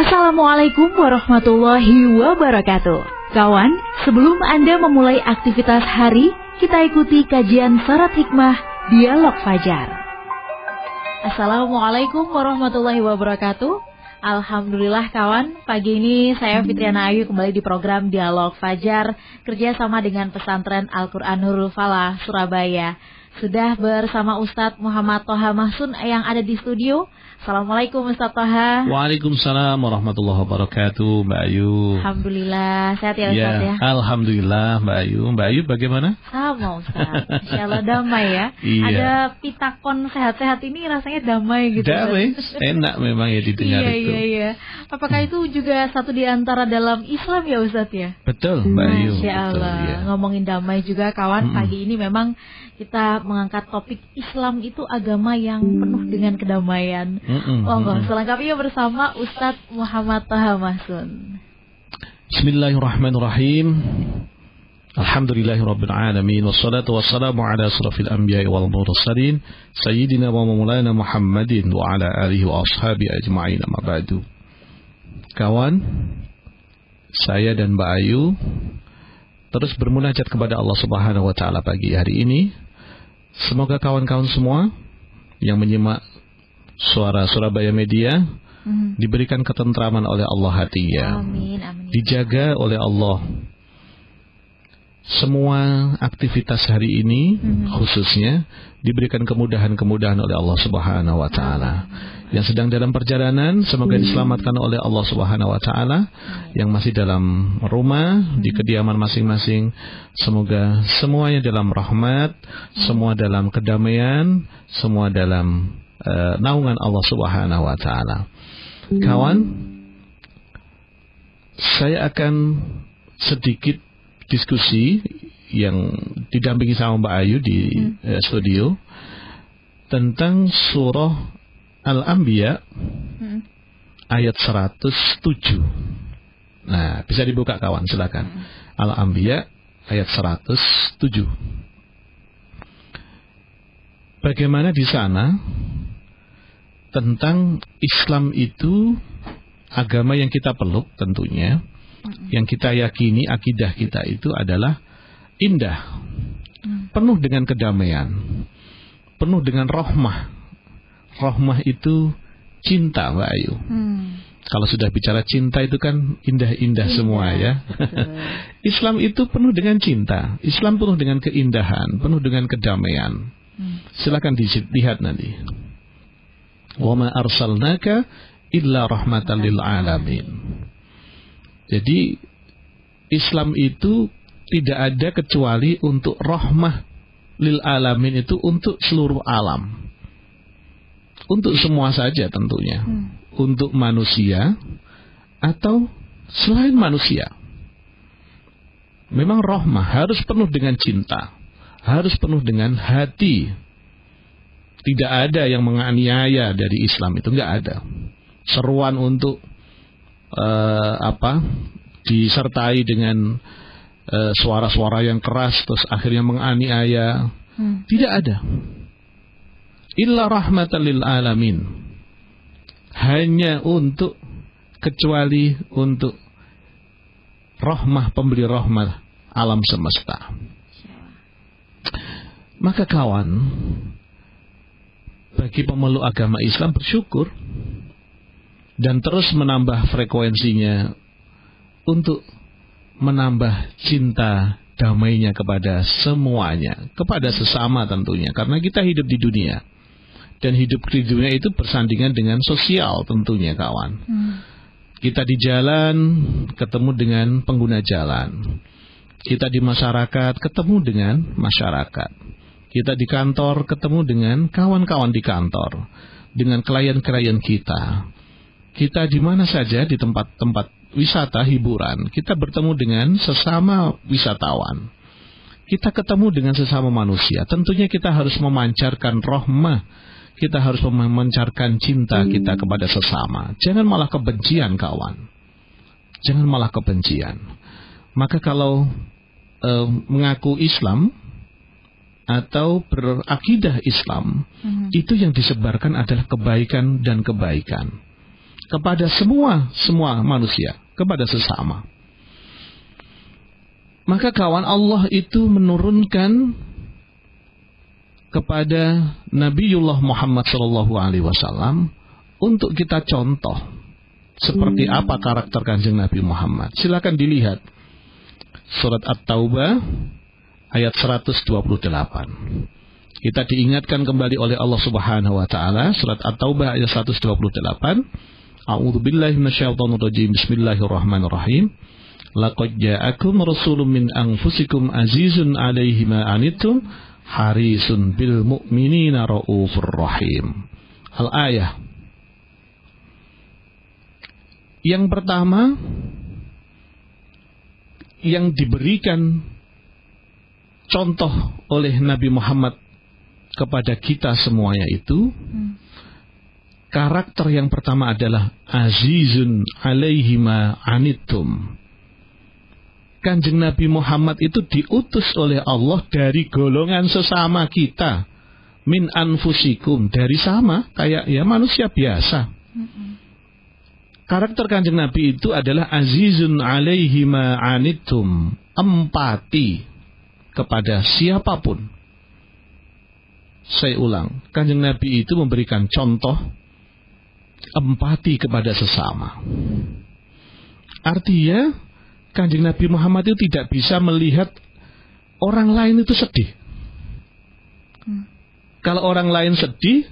Assalamualaikum warahmatullahi wabarakatuh. Kawan, sebelum Anda memulai aktivitas hari, kita ikuti kajian Syarat Hikmah Dialog Fajar. Assalamualaikum warahmatullahi wabarakatuh. Alhamdulillah kawan, pagi ini saya Fitriana Ayu kembali di program Dialog Fajar kerjasama dengan Pesantren Al-Quran Nurul Falah, Surabaya. Sudah bersama Ustadz Muhammad Toha Mahsun yang ada di studio. Assalamualaikum Ustadz Toha. Waalaikumsalam warahmatullahi wabarakatuh, Mbak Ayu. Alhamdulillah, sehat ya Ustadz ya? Alhamdulillah Mbak Ayu. Mbak Ayu bagaimana? Sama Ustadz, insyaallah damai ya. Iya. Ada pitakon sehat-sehat ini rasanya damai gitu. Damai, enak memang ya didengar itu. Iya. Apakah itu juga satu di antara dalam Islam ya Ustadz ya? Betul Mbak Ayu. Masya Allah, betul, ya. Ngomongin damai juga kawan, pagi ini memang kita mengangkat topik Islam itu agama yang penuh dengan kedamaian. Selengkapnya bersama Ustadz Muhammad Toha Mahsun. Bismillahirrahmanirrahim. Alhamdulillahirabbil alamin wassalatu wassalamu ala asrafil anbiya'i wal mursalin sayyidina wa maulana Muhammadin wa ala alihi wa ashabihi ajma'in, amma ba'du. Kawan, saya dan Mbak Ayu terus bermunajat kepada Allah Subhanahu wa taala pagi hari ini. Semoga kawan-kawan semua yang menyimak suara Surabaya Media diberikan ketentraman oleh Allah hatinya. Amin, amin. Dijaga oleh Allah semua aktivitas hari ini, khususnya diberikan kemudahan-kemudahan oleh Allah Subhanahu wa taala. Yang sedang dalam perjalanan semoga diselamatkan oleh Allah Subhanahu wa taala. Yang masih dalam rumah, di kediaman masing-masing, semoga semuanya dalam rahmat, semua dalam kedamaian, semua dalam naungan Allah Subhanahu wa taala. Kawan, saya akan sedikit diskusi yang didampingi sama Mbak Ayu di studio tentang surah Al-Anbiya ayat 107. Nah, bisa dibuka kawan, silakan. Al-Anbiya ayat 107. Bagaimana di sana tentang Islam itu agama yang kita peluk tentunya, yang kita yakini akidah kita itu adalah indah, penuh dengan kedamaian, penuh dengan rahmah. Rahmah itu cinta, Mbak Ayu. Kalau sudah bicara cinta itu kan indah-indah semua ya. Islam itu penuh dengan cinta, Islam penuh dengan keindahan, penuh dengan kedamaian. Silakan dilihat nanti. Wa ma arsalnaka illa rahmatan lil alamin. Jadi Islam itu tidak ada kecuali untuk rahmah lil alamin, itu untuk seluruh alam. Untuk semua saja tentunya. Untuk manusia atau selain manusia. Memang rahmah harus penuh dengan cinta, harus penuh dengan hati. Tidak ada yang menganiaya dari Islam itu, enggak ada. Seruan untuk disertai dengan suara-suara yang keras terus akhirnya menganiaya, tidak ada. Illa rahmatan lil alamin, hanya untuk, kecuali untuk rahmah, pemberi rahmah alam semesta. Maka kawan, bagi pemeluk agama Islam bersyukur dan terus menambah frekuensinya untuk menambah cinta damainya kepada semuanya, kepada sesama tentunya, karena kita hidup di dunia dan hidup di dunia itu bersandingan dengan sosial tentunya kawan. Kita di jalan ketemu dengan pengguna jalan, kita di masyarakat ketemu dengan masyarakat, kita di kantor ketemu dengan kawan-kawan di kantor, dengan klien-klien kita. Kita di mana saja, di tempat-tempat wisata hiburan, kita bertemu dengan sesama wisatawan. Kita ketemu dengan sesama manusia. Tentunya kita harus memancarkan rahmah, kita harus memancarkan cinta kita kepada sesama. Jangan malah kebencian kawan. Jangan malah kebencian. Maka kalau mengaku Islam atau berakidah Islam, itu yang disebarkan adalah kebaikan dan kebaikan. kepada semua manusia, kepada sesama. Maka kawan, Allah itu menurunkan kepada Nabiullah Muhammad SAW untuk kita contoh seperti apa karakter Kanjeng Nabi Muhammad. Silakan dilihat surat At-Taubah ayat 128. Kita diingatkan kembali oleh Allah Subhanahu wa taala, surat At-Taubah ayat 128. A'udzubillahi minasyaitonir rajim. Bismillahirrahmanirrahim. Laqad ja'akum rasulun min anfusikum azizun 'alaihi ma anittum harisun bil mu'minina raufur rahim. Al-ayah. Yang pertama yang diberikan contoh oleh Nabi Muhammad kepada kita semuanya itu, karakter yang pertama adalah azizun 'alaihi ma anittum. Kanjeng Nabi Muhammad itu diutus oleh Allah dari golongan sesama kita, min anfusikum, dari sama kayak ya manusia biasa. Karakter Kanjeng Nabi itu adalah azizun 'alaihi ma anittum, empati kepada siapapun. Saya ulang, Kanjeng Nabi itu memberikan contoh empati kepada sesama. Artinya Kanjeng Nabi Muhammad itu tidak bisa melihat orang lain itu sedih. Kalau orang lain sedih,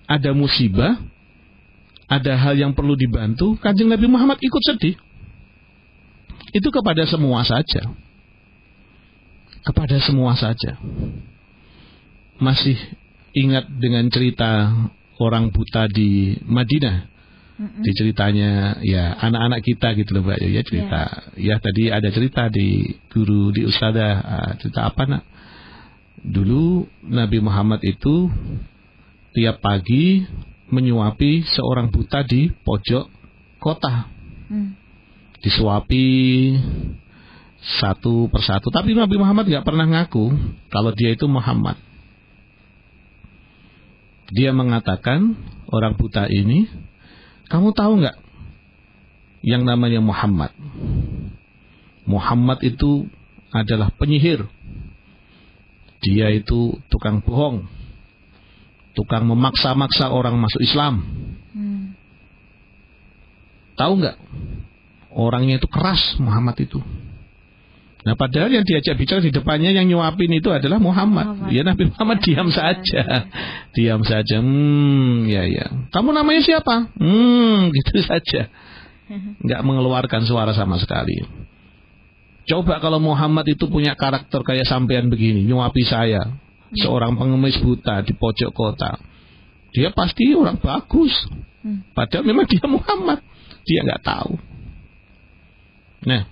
ada musibah, ada hal yang perlu dibantu, Kanjeng Nabi Muhammad ikut sedih. Itu kepada semua saja. Kepada semua saja. Masih ingat dengan cerita orang buta di Madinah? Di ceritanya ya anak-anak kita gitu loh Mbak ya cerita. Ya tadi ada cerita di guru, di ustadzah, cerita apa nak? Dulu Nabi Muhammad itu tiap pagi menyuapi seorang buta di pojok kota. Disuapi satu persatu. Tapi Nabi Muhammad gak pernah ngaku kalau dia itu Muhammad. Dia mengatakan, orang buta ini, kamu tahu nggak yang namanya Muhammad? Muhammad itu adalah penyihir. Dia itu tukang bohong, tukang memaksa-maksa orang masuk Islam. Tahu nggak? Orangnya itu keras, Muhammad itu. Nah padahal yang diajak bicara di depannya yang nyuapin itu adalah Muhammad. Ya Nabi Muhammad diam saja. Diam saja. Ya. Kamu namanya siapa? Gitu saja. Nggak mengeluarkan suara sama sekali. Coba kalau Muhammad itu punya karakter kayak sampean begini, nyuapi saya, seorang pengemis buta di pojok kota. Dia pasti orang bagus. Padahal memang dia Muhammad. Dia nggak tahu. Nah,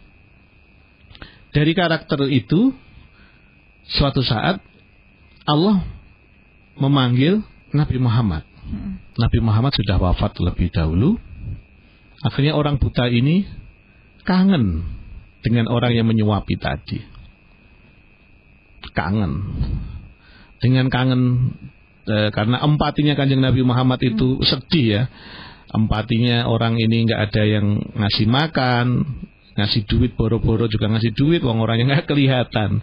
dari karakter itu, suatu saat Allah memanggil Nabi Muhammad. Nabi Muhammad sudah wafat lebih dahulu. Akhirnya orang buta ini kangen dengan orang yang menyuapi tadi. Kangen. Dengan kangen karena empatinya Kanjeng Nabi Muhammad itu sedih ya. Empatinya orang ini nggak ada yang ngasih makan, ngasih duit, boro-boro juga ngasih duit, wong orangnya nggak kelihatan.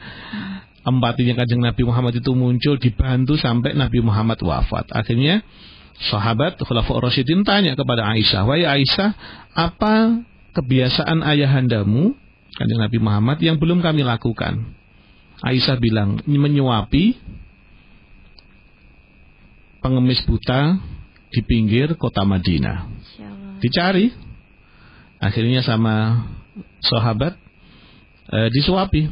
Empatinya Kanjeng Nabi Muhammad itu muncul, dibantu sampai Nabi Muhammad wafat. Akhirnya sahabat Khulafaur Rasyidin tanya kepada Aisyah, wahai Aisyah, apa kebiasaan ayahandamu Kanjeng Nabi Muhammad yang belum kami lakukan? Aisyah bilang, menyuapi pengemis buta di pinggir kota Madinah. Dicari, akhirnya sama sahabat disuapi.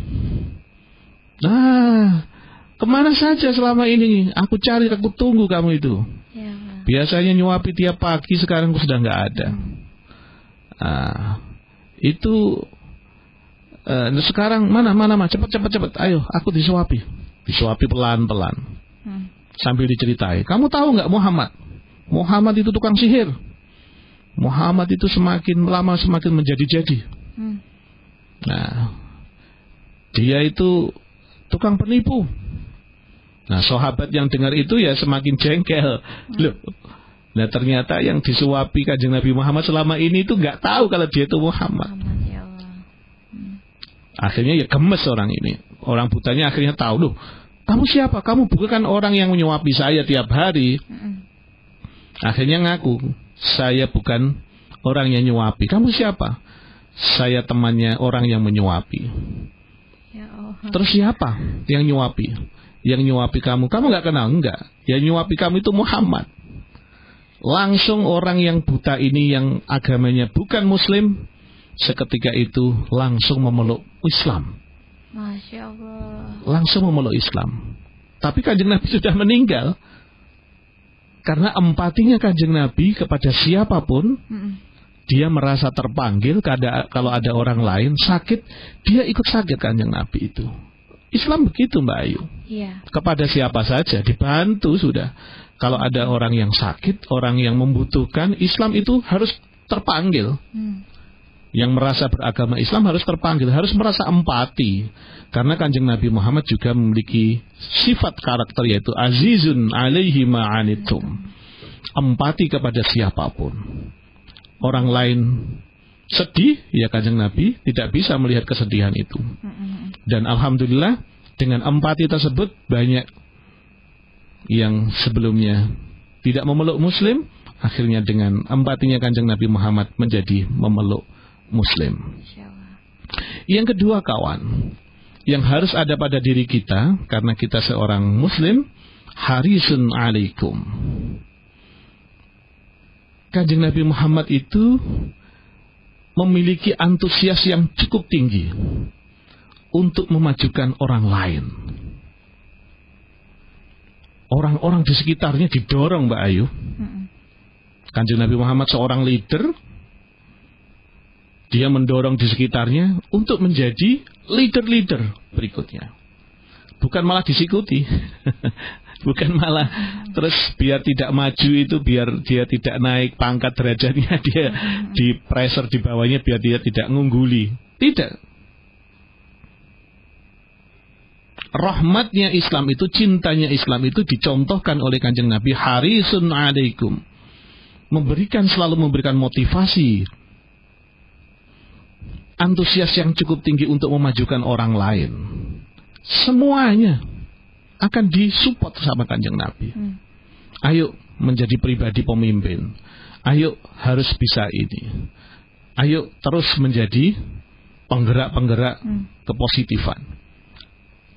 Nah, kemana saja selama ini? Aku cari, aku tunggu kamu itu. Biasanya nyuapi tiap pagi, sekarang aku sudah nggak ada. Itu sekarang mana, cepat, ayo, aku disuapi pelan-pelan, sambil diceritai. Kamu tahu nggak Muhammad? Muhammad itu tukang sihir. Muhammad itu semakin lama semakin menjadi-jadi. Nah, dia itu tukang penipu. Nah, sahabat yang dengar itu ya semakin jengkel. Nah ternyata yang disuapi Kanjeng Nabi Muhammad selama ini itu nggak tahu kalau dia itu Muhammad. Ya Allah. Akhirnya ya gemes orang ini. Orang butanya akhirnya tahu, loh, kamu siapa? Kamu bukan orang yang menyuapi saya tiap hari. Akhirnya ngaku, saya bukan orang yang nyuapi. Kamu siapa? Saya temannya orang yang menyuapi. Ya Allah. Terus siapa yang nyuapi? Yang nyuapi kamu? Kamu nggak kenal? Enggak. Yang nyuapi kamu itu Muhammad. Langsung orang yang buta ini yang agamanya bukan Muslim, seketika itu langsung memeluk Islam. Masya Allah. Langsung memeluk Islam. Tapi Kanjeng Nabi sudah meninggal. Karena empatinya Kanjeng Nabi kepada siapapun, dia merasa terpanggil kalau ada orang lain sakit, dia ikut sakit Kanjeng Nabi itu. Islam begitu Mbak Ayu. Iya. Kepada siapa saja dibantu sudah. Kalau ada orang yang sakit, orang yang membutuhkan, Islam itu harus terpanggil. Yang merasa beragama Islam harus terpanggil, harus merasa empati. Karena Kanjeng Nabi Muhammad juga memiliki sifat karakter yaitu azizun alaihi ma'anitum. Empati kepada siapapun. Orang lain sedih, ya Kanjeng Nabi tidak bisa melihat kesedihan itu. Dan alhamdulillah dengan empati tersebut banyak yang sebelumnya tidak memeluk Muslim, akhirnya dengan empatinya Kanjeng Nabi Muhammad menjadi memeluk Muslim. Yang kedua kawan, yang harus ada pada diri kita karena kita seorang Muslim, harisun alaikum. Kanjeng Nabi Muhammad itu memiliki antusias yang cukup tinggi untuk memajukan orang lain. Orang-orang di sekitarnya didorong Mbak Ayu. Kanjeng Nabi Muhammad seorang leader, dia mendorong di sekitarnya untuk menjadi leader-leader berikutnya. Bukan malah disikuti. Bukan malah terus biar tidak maju itu, biar dia tidak naik pangkat derajatnya, dia di pressure di bawahnya biar dia tidak ngungguli. Tidak. Rahmatnya Islam itu, cintanya Islam itu dicontohkan oleh Kanjeng Nabi, harisun alaikum. Selalu memberikan motivasi, antusias yang cukup tinggi untuk memajukan orang lain. Semuanya akan disupport sama Kanjeng Nabi. Ayo menjadi pribadi pemimpin. Ayo harus bisa ini. Ayo terus menjadi penggerak-penggerak kepositifan.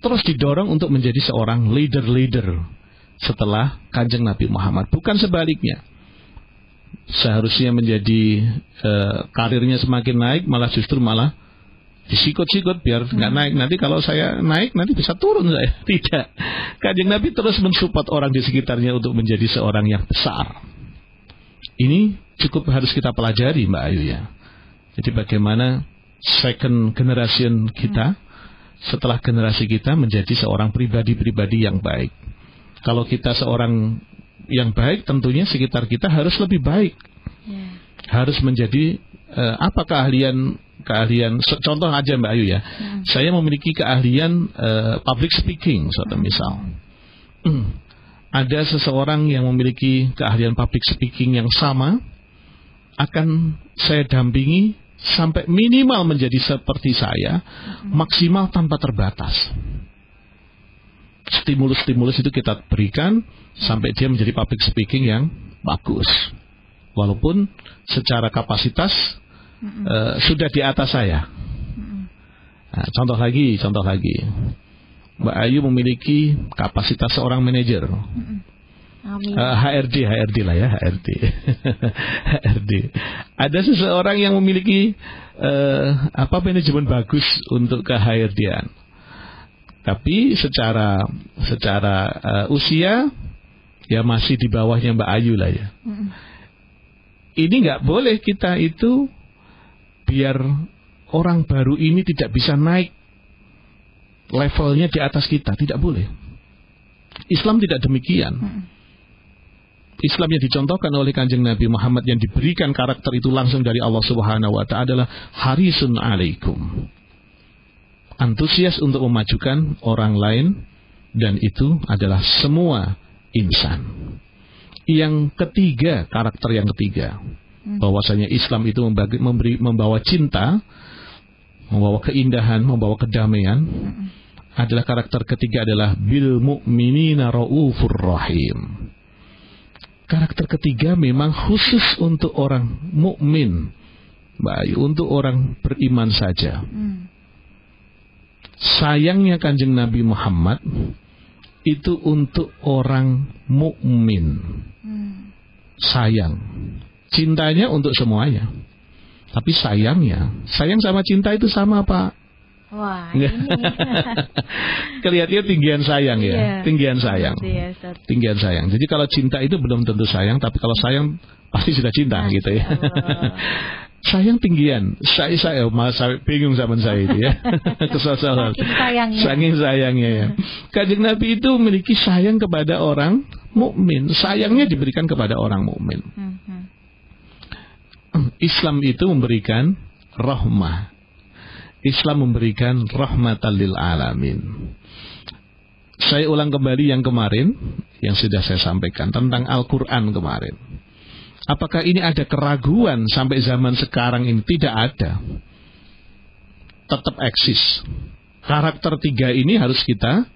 Terus didorong untuk menjadi seorang leader-leader setelah Kanjeng Nabi Muhammad. Bukan sebaliknya. Seharusnya menjadi karirnya semakin naik, malah justru malah disikut-sikut biar nggak naik. Nanti kalau saya naik, nanti bisa turun saya. Tidak. Kanjeng Nabi terus mensupport orang di sekitarnya untuk menjadi seorang yang besar. Ini cukup harus kita pelajari Mbak Ayu ya. Jadi bagaimana second generation kita, setelah generasi kita menjadi seorang pribadi-pribadi yang baik. Kalau kita seorang yang baik, tentunya sekitar kita harus lebih baik. Harus menjadi apa keahlian. Contoh aja Mbak Ayu ya. Saya memiliki keahlian public speaking, suatu misal. Ada seseorang yang memiliki keahlian public speaking yang sama, akan saya dampingi sampai minimal menjadi seperti saya, maksimal tanpa terbatas. Stimulus-stimulus itu kita berikan sampai dia menjadi public speaking yang bagus. Walaupun secara kapasitas sudah di atas saya. Nah, contoh lagi. Mbak Ayu memiliki kapasitas seorang manajer. HRD lah ya, HRD. Ada seseorang yang memiliki manajemen bagus untuk ke HRD-an. Tapi secara usia ya masih di bawahnya Mbak Ayu lah ya. Ini nggak boleh kita itu biar orang baru ini tidak bisa naik levelnya di atas kita, tidak boleh. Islam tidak demikian. Islam yang dicontohkan oleh Kanjeng Nabi Muhammad yang diberikan karakter itu langsung dari Allah Subhanahu wa ta'ala adalah harisun alaikum. Antusias untuk memajukan orang lain, dan itu adalah semua insan. yang ketiga, karakter yang ketiga, bahwasanya Islam itu membawa cinta, membawa keindahan, membawa kedamaian, adalah karakter ketiga adalah bil mu'minina raufur rahim. Karakter ketiga memang khusus untuk orang mukmin, Mbak Ayu, untuk orang beriman saja. Sayangnya Kanjeng Nabi Muhammad itu untuk orang mukmin. Sayang, cintanya untuk semuanya. Tapi sayangnya, sayang sama cinta itu sama, Pak. Wah, ini. Kelihatannya tinggian sayang ya, Iya. tinggian sayang. Iya, Tinggian sayang. Jadi kalau cinta itu belum tentu sayang, tapi kalau sayang pasti sudah cinta gitu ya. Sayang tinggian, saya malah bingung zaman saya itu ya. Kesalahan. Saking sayangnya ya. Kanjeng Nabi itu memiliki sayang kepada orang mukmin. Sayangnya diberikan kepada orang mukmin. Islam itu memberikan rahmah. Islam memberikan rahmatan lil alamin. Saya ulang kembali yang kemarin, yang sudah saya sampaikan tentang Al-Quran kemarin. Apakah ini ada keraguan sampai zaman sekarang ini? Tidak ada. Tetap eksis. Karakter tiga ini harus kita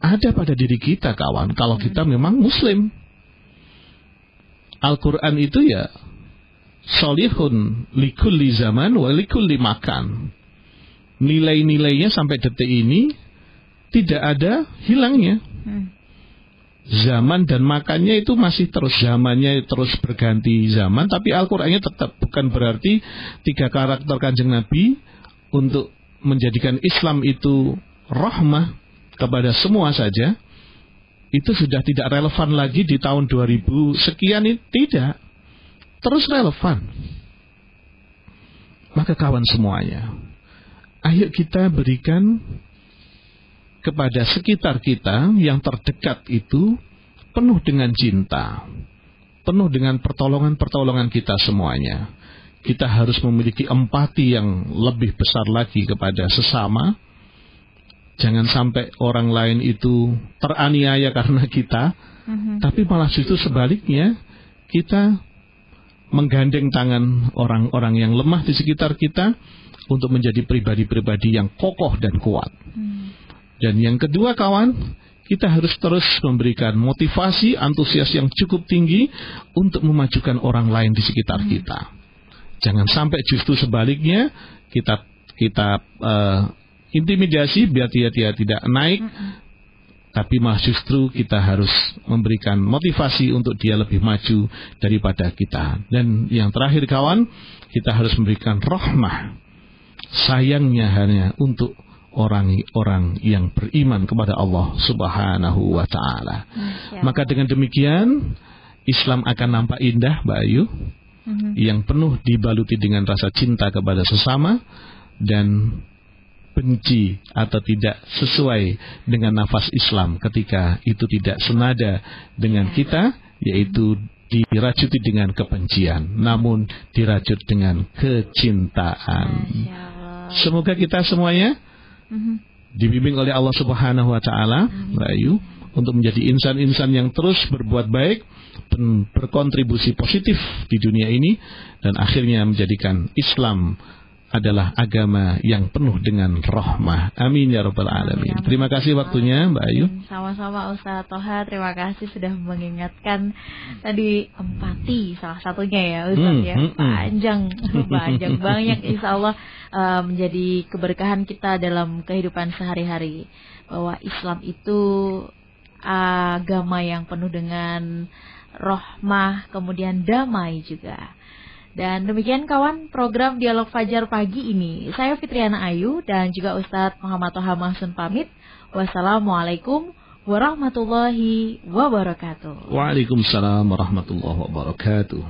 ada pada diri kita, kawan. Kalau kita memang Muslim. Al-Quran itu ya solihun likulli zaman wa likulli makan. Nilai-nilainya sampai detik ini tidak ada hilangnya. Zaman dan makannya itu masih terus, zamannya terus berganti zaman, tapi Al-Qur'annya tetap. Bukan berarti tiga karakter Kanjeng Nabi untuk menjadikan Islam itu rahmah kepada semua saja, itu sudah tidak relevan lagi di tahun 2000 sekian ini. Tidak, terus relevan. Maka kawan semuanya, ayo kita berikan kepada sekitar kita yang terdekat itu penuh dengan cinta, penuh dengan pertolongan-pertolongan kita semuanya. Kita harus memiliki empati yang lebih besar lagi kepada sesama. Jangan sampai orang lain itu teraniaya karena kita, tapi malah justru sebaliknya, kita menggandeng tangan orang-orang yang lemah di sekitar kita untuk menjadi pribadi-pribadi yang kokoh dan kuat. Dan yang kedua, kawan, kita harus terus memberikan motivasi, antusias yang cukup tinggi untuk memajukan orang lain di sekitar kita. Jangan sampai justru sebaliknya kita intimidasi biar dia tidak naik, tapi malah justru kita harus memberikan motivasi untuk dia lebih maju daripada kita. Dan yang terakhir, kawan, kita harus memberikan rahmah, sayangnya hanya untuk orang-orang yang beriman kepada Allah Subhanahu wa ta'ala. Maka dengan demikian Islam akan nampak indah, Mbak Ayu, yang penuh dibaluti dengan rasa cinta kepada sesama dan benci atau tidak sesuai dengan nafas Islam ketika itu tidak senada dengan kita, yaitu diracuti dengan kebencian, namun dirajut dengan kecintaan. Semoga kita semuanya dibimbing oleh Allah Subhanahu wa ta'ala, Mbak Ayu, untuk menjadi insan-insan yang terus berbuat baik, berkontribusi positif di dunia ini, dan akhirnya menjadikan Islam adalah agama yang penuh dengan rahmah. Amin ya rabbal alamin. Terima kasih waktunya, Mbak Ayu. Sama-sama Ustaz Toha, terima kasih sudah mengingatkan tadi empati salah satunya ya Ustaz ya. Panjang banyak, insya Allah menjadi keberkahan kita dalam kehidupan sehari-hari, bahwa Islam itu agama yang penuh dengan rahmah, kemudian damai juga. Dan demikian kawan, program Dialog Fajar pagi ini. Saya Fitriana Ayu dan juga Ustadz Muhammad Toha Mahsun pamit. Wassalamualaikum warahmatullahi wabarakatuh. Waalaikumsalam warahmatullahi wabarakatuh.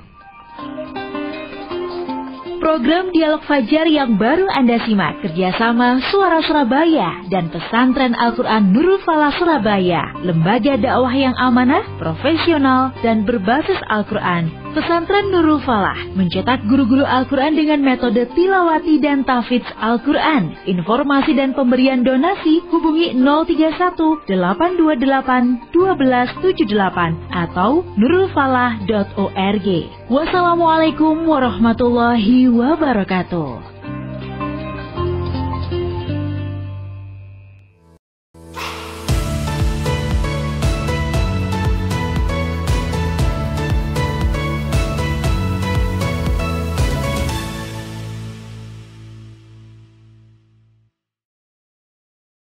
Program Dialog Fajar yang baru Anda simak kerjasama Suara Surabaya dan Pesantren Al-Quran Nurul Falah Surabaya, lembaga dakwah yang amanah, profesional, dan berbasis Al-Quran Pesantren Nurul Falah mencetak guru-guru Al-Quran dengan metode tilawati dan tahfidz Al-Quran. Informasi dan pemberian donasi hubungi 031 828 1278 atau nurulfalah.org. Wassalamualaikum warahmatullahi wabarakatuh.